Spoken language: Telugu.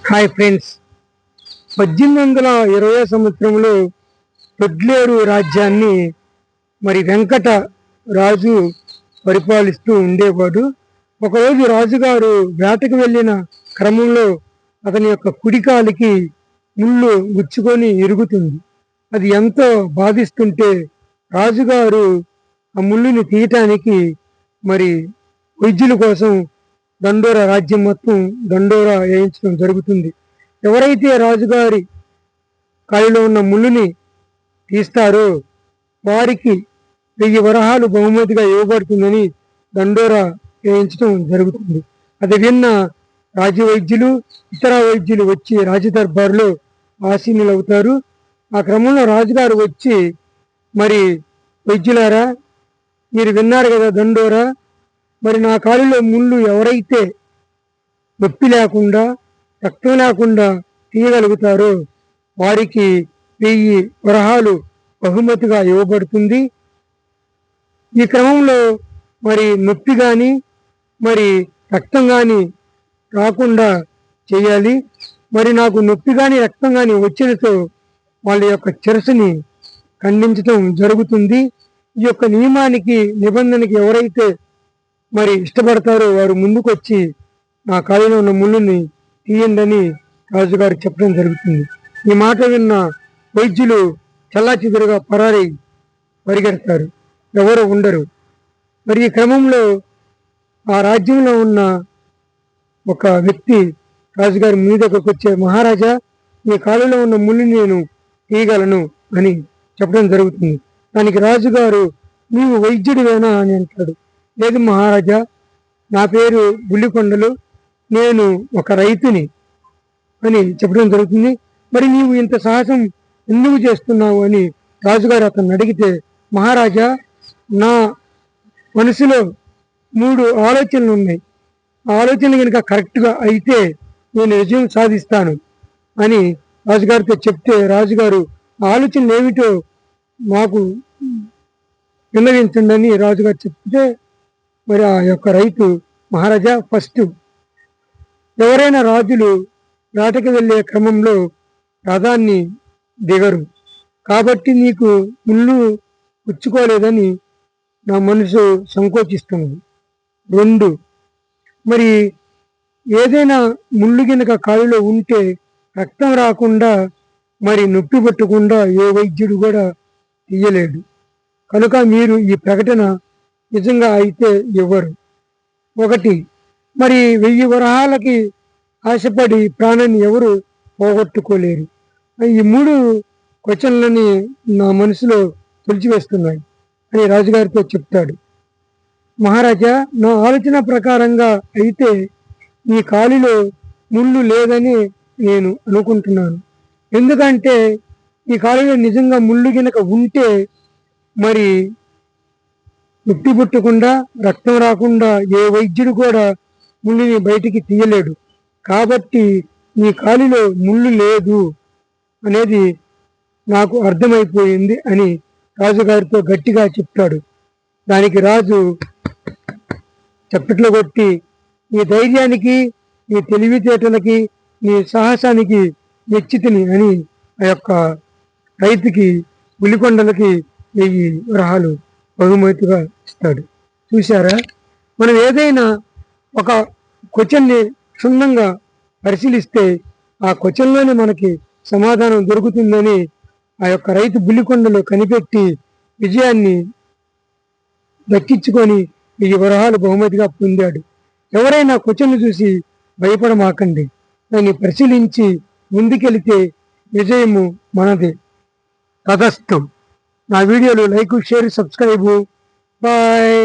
హాయ్ ఫ్రెండ్స్, 1820 సంవత్సరంలో తొడ్లేరు రాజ్యాన్ని వెంకట రాజు పరిపాలిస్తూ ఉండేవాడు. ఒకరోజు రాజుగారు వేటకు వెళ్ళిన క్రమంలో అతని యొక్క కుడికాలికి ముళ్ళు గుచ్చుకొని ఇరుగుతుంది. అది ఎంతో బాధిస్తుంటే రాజుగారు ఆ ముళ్ళుని తీయటానికి వైద్యుల కోసం దండోరా రాజ్యం మొత్తం దండోరా వేయించడం జరుగుతుంది. ఎవరైతే రాజుగారి కాలిలో ఉన్న ముళ్ళుని తీస్తారో వారికి 1000 వరహాలు బహుమతిగా ఇవ్వబడుతుందని దండోరా వేయించడం జరుగుతుంది. అది విన్న రాజవైద్యులు, ఇతర వైద్యులు వచ్చి రాజదర్బారులో ఆసీనులవుతారు. ఆ క్రమంలో రాజుగారు వచ్చి, వైద్యులారా, మీరు విన్నారు కదా దండోరా, నా కాలిలో ముళ్ళు ఎవరైతే నొప్పి లేకుండా రక్తం లేకుండా తీయగలుగుతారో వారికి 1000 వరహాలు బహుమతిగా ఇవ్వబడుతుంది. ఈ క్రమంలో నొప్పి కానీ రక్తం కానీ రాకుండా చేయాలి. నాకు నొప్పి కానీ రక్తం కానీ వచ్చినతో వాళ్ళ యొక్క శిరస్సుని ఖండించడం జరుగుతుంది. ఈ యొక్క నియమానికి నిబంధనకి ఎవరైతే ఇష్టపడతారో వారు ముందుకొచ్చి నా కాలిలో ఉన్న ముళ్ళుని తీయండి రాజుగారు చెప్పడం జరుగుతుంది. ఈ మాట విన్న వైద్యులు చల్లాచెదురుగా పరిగెడతారు, ఎవరు ఉండరు. ఈ క్రమంలో ఆ రాజ్యంలో ఉన్న ఒక వ్యక్తి రాజుగారి మీదకి వచ్చే, మహారాజా, ఈ కాలులో ఉన్న ముళ్ళుని నేను తీయగలను అని చెప్పడం జరుగుతుంది. దానికి రాజుగారు, నీవు వైద్యుడివేనా అని అంటాడు. లేదు మహారాజా, నా పేరు బుల్లికొండలు, నేను ఒక రైతుని అని చెప్పడం జరుగుతుంది. నీవు ఇంత సాహసం ఎందుకు చేస్తున్నావు అని రాజుగారు అతన్ని అడిగితే, మహారాజా, నా మనసులో 3 ఆలోచనలు ఉన్నాయి. ఆ ఆలోచనలు కనుక కరెక్ట్గా అయితే నేను విజయం సాధిస్తాను అని రాజుగారితో చెప్తే, రాజుగారు ఆలోచనలు ఏమిటో మాకు విన్నవించండి అని రాజుగారు చెప్తే, ఆ యొక్క రైతు, మహారాజా, ఫస్ట్ ఎవరైనా రాజులు వేటకి వెళ్ళే క్రమంలో రథాన్ని దిగరు, కాబట్టి నీకు ముళ్ళు పుచ్చుకోలేదని నా మనసు సంకోచిస్తుంది. 2, ఏదైనా ముళ్ళు గినక కాలులో ఉంటే రక్తం రాకుండా నొప్పి పట్టకుండా ఏ వైద్యుడు కూడా తీయలేడు, కనుక మీరు ఈ ప్రకటన నిజంగా అయితే ఇవ్వరు. 1, 1000 వరహాలకి ఆశపడి ప్రాణాన్ని ఎవరు పోగొట్టుకోలేరు. ఈ 3 క్వశ్చన్లని నా మనసులో తొలిచివేస్తున్నాయి అని రాజుగారితో చెప్తాడు. మహారాజా, నా ఆలోచన ప్రకారంగా అయితే ఈ కాలిలో ముళ్ళు లేదని నేను అనుకుంటున్నాను. ఎందుకంటే ఈ కాలిలో నిజంగా ముళ్ళు గినక ఉంటే నొప్పి పుట్టకుండా రక్తం రాకుండా ఏ వైద్యుడు కూడా ముళ్ళుని బయటికి తీయలేడు, కాబట్టి నీ కాలిలో ముళ్ళు లేదు అనేది నాకు అర్థమైపోయింది అని రాజుగారితో గట్టిగా చెప్తాడు. దానికి రాజు చప్పట్లు కొట్టి, నీ ధైర్యానికి, నీ తెలివితేటలకి, నీ సాహసానికి మెచ్చితిని అని ఆ యొక్క రైతుకి, బుల్లికొండలకి 1000 వరహాలు బహుమతిగా ఇస్తాడు. చూసారా, మనం ఏదైనా ఒక క్వశ్చన్ని క్షుణ్ణంగా పరిశీలిస్తే ఆ క్వశ్చన్లోనే మనకి సమాధానం దొరుకుతుందని ఆ యొక్క రైతు బుల్లికొండలో కనిపెట్టి విజయాన్ని దక్కించుకొని 1000 వరహాలు బహుమతిగా పొందాడు. ఎవరైనా క్వశ్చన్ను చూసి భయపడమాకండి, దాన్ని పరిశీలించి ముందుకెళితే విజయము మనదే. తదస్తు. నా వీడియోలు లైక్, షేర్, సబ్స్క్రైబ్. బాయ్.